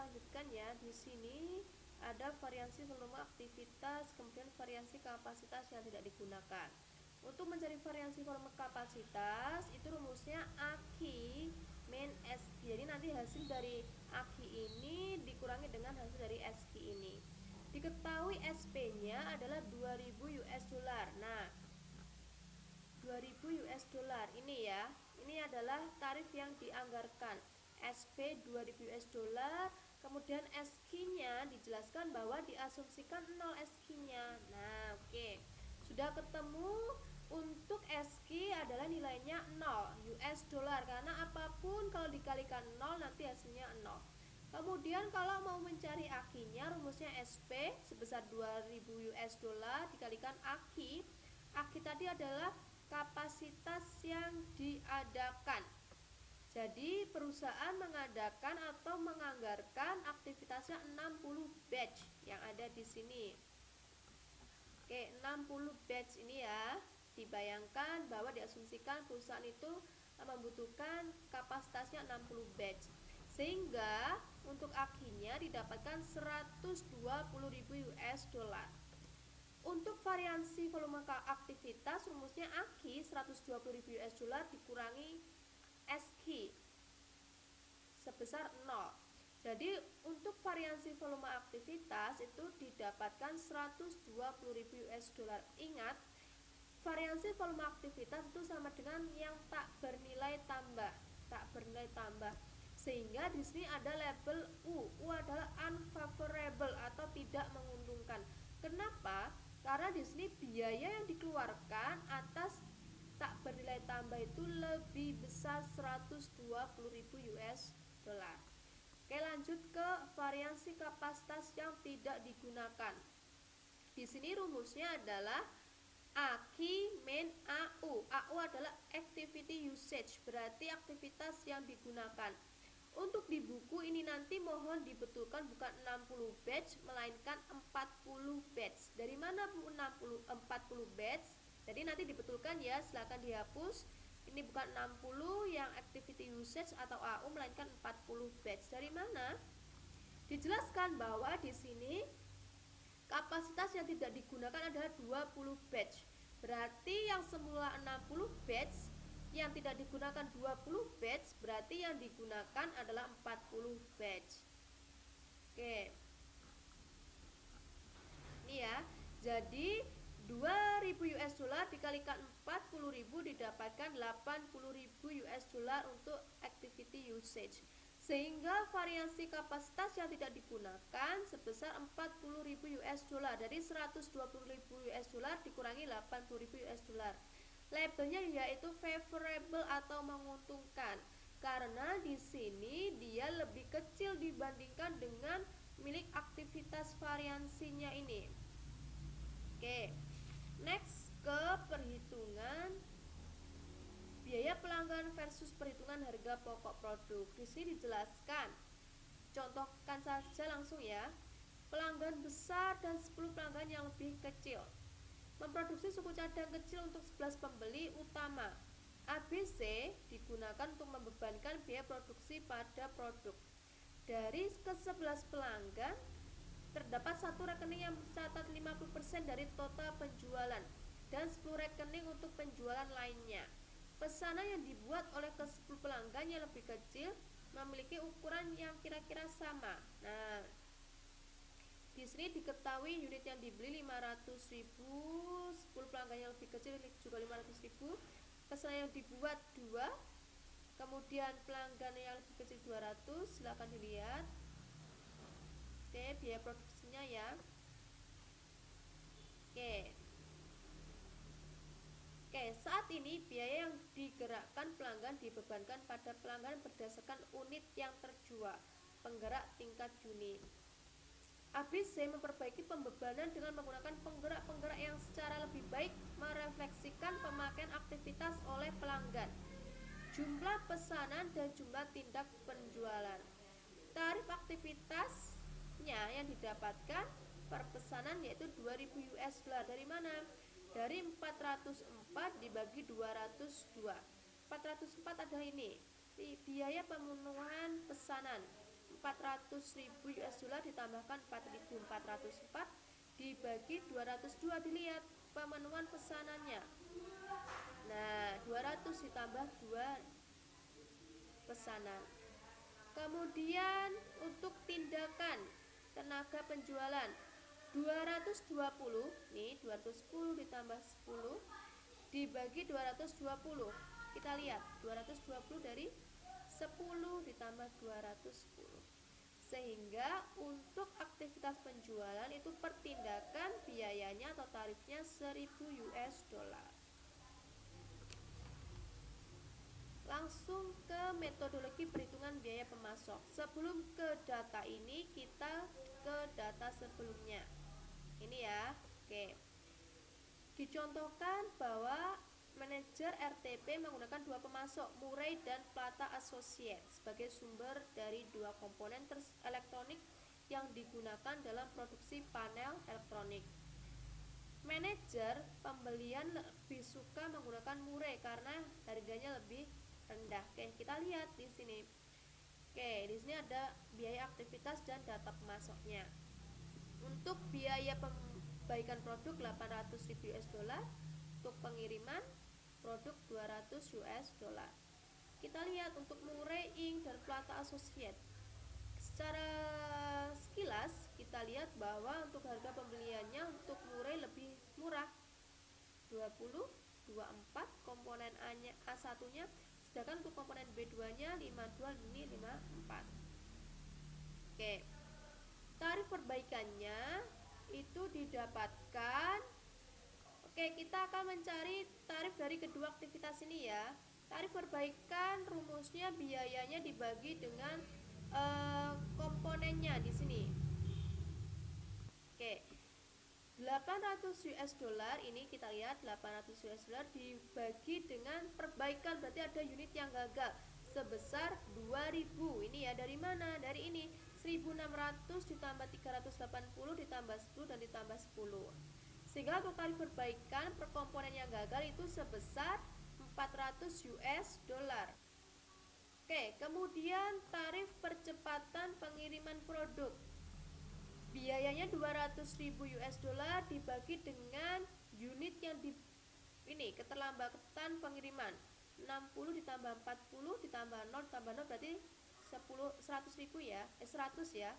lanjutkan ya. Di sini ada variasi volume aktivitas, kemudian variasi kapasitas yang tidak digunakan. Untuk mencari variasi volume kapasitas, itu rumusnya AQ min SQ. Jadi nanti hasil dari AQ ini dikurangi dengan hasil dari SQ ini. Diketahui SP-nya adalah 2000 US dollar. Nah, 2000 US dollar ini ya, ini adalah tarif yang dianggarkan. SP 2000 US dollar, kemudian SQ-nya dijelaskan bahwa diasumsikan 0 SQ-nya. Nah, oke. Sudah ketemu. Untuk SQ adalah nilainya 0 US dollar, karena apapun kalau dikalikan 0 nanti hasilnya 0. Kemudian kalau mau mencari AQ-nya, rumusnya SP sebesar 2000 US dollar dikalikan AQ. AQ tadi adalah kapasitas yang diadakan. Jadi perusahaan mengadakan atau menganggarkan aktivitasnya 60 batch yang ada di sini. Oke, 60 batch ini ya. Dibayangkan bahwa diasumsikan perusahaan itu membutuhkan kapasitasnya 60 batch. Sehingga untuk AQ-nya didapatkan 120.000 US dollar. Untuk variasi volume aktivitas, rumusnya AQ 120.000 US dollar dikurangi SQ sebesar 0. Jadi untuk variasi volume aktivitas itu didapatkan 120.000 US dollar. Ingat, variasi volume aktivitas itu sama dengan yang tak bernilai tambah, Sehingga di sini ada label U. U adalah unfavorable atau tidak menguntungkan. Kenapa? Karena di sini biaya yang dikeluarkan atas tak bernilai tambah itu lebih besar 120.000 US dollar. Oke, lanjut ke variasi kapasitas yang tidak digunakan. Di sini rumusnya adalah AQ min AU. AU adalah activity usage, berarti aktivitas yang digunakan. Untuk di buku ini nanti mohon dibetulkan bukan 60 batch melainkan 40 batch. Dari mana Bu 40 batch? Jadi nanti dibetulkan ya, silakan dihapus. Ini bukan 60 yang activity usage atau AU melainkan 40 batch. Dari mana? Dijelaskan bahwa di sini kapasitas yang tidak digunakan adalah 20 batch. Berarti yang semula 60 batch, yang tidak digunakan 20 batch, berarti yang digunakan adalah 40 batch. Oke. Ini ya. Jadi 2000 US dollar dikalikan 40.000 didapatkan 80.000 US dollar untuk activity usage. Sehingga variasi kapasitas yang tidak digunakan sebesar 40.000 US dollar. Dari 120.000 US dollar dikurangi 80.000 US dollar. Labelnya yaitu favorable atau menguntungkan. Karena di sini dia lebih kecil dibandingkan dengan milik aktivitas variansinya ini. Oke. Next ke perhitungan biaya pelanggan versus perhitungan harga pokok produk. Di sini dijelaskan. Contohkan saja langsung ya. Pelanggan besar dan 10 pelanggan yang lebih kecil. Memproduksi suku cadang kecil untuk 11 pembeli utama. ABC digunakan untuk membebankan biaya produksi pada produk. Dari ke-11 pelanggan terdapat satu rekening yang mencatat 50% dari total penjualan dan 10 rekening untuk penjualan lainnya. Pesanan yang dibuat oleh ke-10 pelanggan yang lebih kecil memiliki ukuran yang kira-kira sama. Nah, di sini diketahui unit yang dibeli 500.000, 10 pelanggan yang lebih kecil juga 500.000. Pesanan yang dibuat 2, kemudian pelanggan yang lebih kecil 200. Silahkan dilihat. Oke, biaya produksinya ya. Oke, saat ini biaya yang digerakkan pelanggan dibebankan pada pelanggan berdasarkan unit yang terjual, penggerak tingkat unit. ABC memperbaiki pembebanan dengan menggunakan penggerak-penggerak yang secara lebih baik merefleksikan pemakaian aktivitas oleh pelanggan, jumlah pesanan dan jumlah tindak penjualan. Tarif aktivitasnya yang didapatkan per pesanan yaitu 2000 US dollar. Dari mana? Dari 404 dibagi 202. 404 adalah ini biaya pemenuhan pesanan. 400.000 US dollar ditambahkan 4.404 dibagi 202, dilihat pemenuhan pesanannya. Nah, 200 ditambah 2 pesanan. Kemudian untuk tindakan tenaga penjualan 220, nih 210 ditambah 10 dibagi 220. Kita lihat 220 dari 10 ditambah 210. Sehingga untuk aktivitas penjualan itu pertindakan biayanya atau tarifnya 1000 US dollar. Langsung ke metodologi perhitungan biaya pemasok. Sebelum ke data ini, kita ke data sebelumnya. Ini ya. Oke. Dicontohkan bahwa manajer RTP menggunakan dua pemasok, Murray dan Plata Associates, sebagai sumber dari dua komponen elektronik yang digunakan dalam produksi panel elektronik. Manajer pembelian lebih suka menggunakan Murray karena harganya lebih rendah. Oke, kita lihat di sini. Oke, di sini ada biaya aktivitas dan data pemasoknya. Untuk biaya perbaikan produk 800.000 US dollar, untuk pengiriman produk 200 US dollar. Kita lihat untuk Murray Inc dan Plata Associates. Secara sekilas kita lihat bahwa untuk harga pembeliannya untuk Murray lebih murah, 20, 24 komponen A1-nya, sedangkan untuk komponen B2-nya 52, ini 54. Oke. Tarif perbaikannya itu didapatkan. Oke, kita akan mencari tarif dari kedua aktivitas ini ya. Tarif perbaikan rumusnya biayanya dibagi dengan komponennya di sini. Oke. 800 US dollar ini kita lihat 800 US dollar dibagi dengan perbaikan, berarti ada unit yang gagal sebesar 2000. Ini ya, dari mana? Dari ini 1600 ditambah 380 ditambah 10 dan ditambah 10. Sehingga untuk tarif perbaikan per komponen yang gagal itu sebesar 400 US dollar. Oke, kemudian tarif percepatan pengiriman produk. Biayanya 200.000 US dollar dibagi dengan unit yang ini keterlambatan pengiriman. 60 ditambah 40 ditambah 0 ditambah 0 berarti 100.000 ya. 100 ya.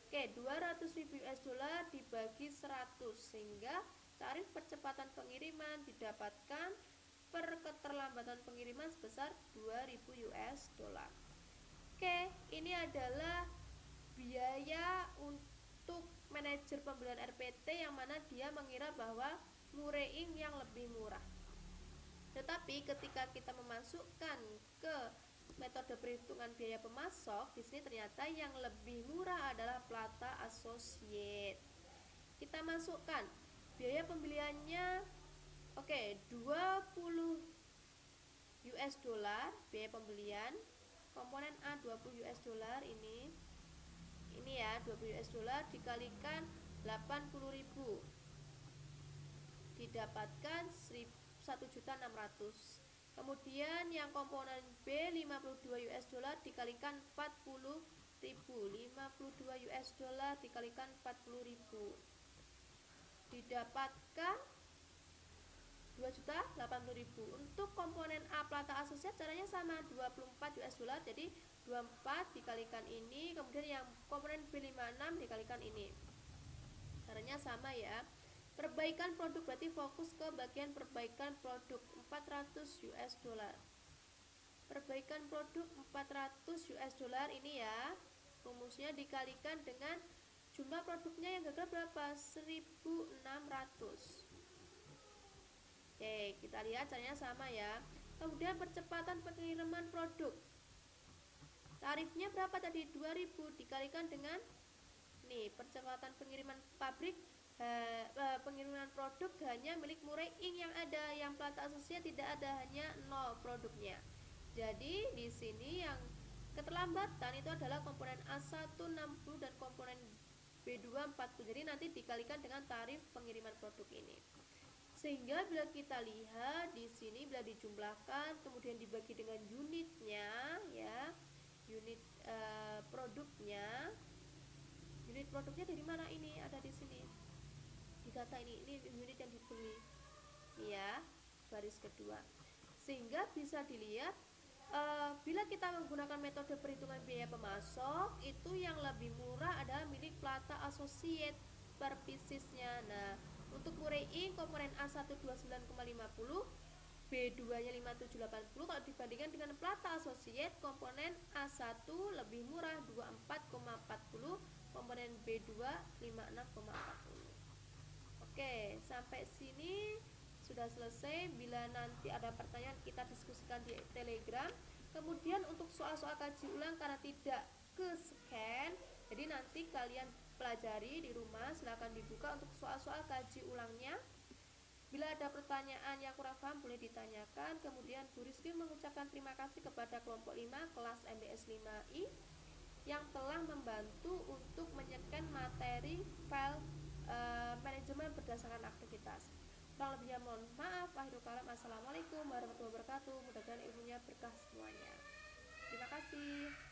Oke, 200.000 US dollar dibagi 100 sehingga tarif percepatan pengiriman didapatkan per keterlambatan pengiriman sebesar 2.000 US dollar. Oke, ini adalah biaya untuk manajer pembelian RPT yang mana dia mengira bahwa Murray Inc yang lebih murah. Tetapi ketika kita memasukkan ke metode perhitungan biaya pemasok, di sini ternyata yang lebih murah adalah Plata Associates. Kita masukkan biaya pembeliannya, oke, 20 US dollar biaya pembelian. Komponen A 20 US dollar ini ya, 20 US dollar dikalikan 80.000 didapatkan 1.600.000. Kemudian yang komponen B 52 US dollar dikalikan 40.000, 52 US dollar dikalikan 40.000 didapatkan 2.080.000. Untuk komponen A Plata Associates caranya sama, 24 US dollar, jadi 24 dikalikan ini, kemudian yang komponen B56 dikalikan ini. Caranya sama ya. Perbaikan produk berarti fokus ke bagian perbaikan produk 400 US dollar. Perbaikan produk 400 US dollar ini ya, rumusnya dikalikan dengan jumlah produknya yang gagal berapa? 1.600. Oke, kita lihat caranya sama ya. Kemudian percepatan pengiriman produk. Tarifnya berapa tadi? 2000 dikalikan dengan nih, percepatan pengiriman pabrik, pengiriman produk hanya milik Murray Inc yang ada, yang Plata Associates tidak ada, hanya 0 produknya. Jadi di sini yang keterlambatan itu adalah komponen A1 60 dan komponen B2 40. Jadi nanti dikalikan dengan tarif pengiriman produk ini. Sehingga bila kita lihat di sini bila dijumlahkan kemudian dibagi dengan unitnya ya, unit produknya. Unit produknya dari mana ini? Ada di sini. Di data ini unit yang dibeli. Ya, baris kedua. Sehingga bisa dilihat bila kita menggunakan metode perhitungan biaya pemasok, itu yang lebih murah adalah milik Plata Associate per piecesnya. Nah, untuk Murray Inc komponen A1 29,50, B2-nya 5780. Kalau dibandingkan dengan Plata Associate, komponen A1 lebih murah 24,40, komponen B2 56,40. Oke, sampai sini sudah selesai. Bila nanti ada pertanyaan, kita diskusikan di Telegram. Kemudian untuk soal-soal kaji ulang karena tidak ke scan, jadi nanti kalian pelajari di rumah, silahkan dibuka untuk soal-soal kaji ulangnya. Bila ada pertanyaan yang kurang paham boleh ditanyakan. Kemudian Bu Rizky mengucapkan terima kasih kepada kelompok 5 kelas MBS 5I yang telah membantu untuk menyekan materi file manajemen berdasarkan aktivitas. Kurang lebihnya mohon maaf. Akhirul kalam. Assalamualaikum warahmatullahi wabarakatuh. Mudah-mudahan ilmunya berkah semuanya. Terima kasih.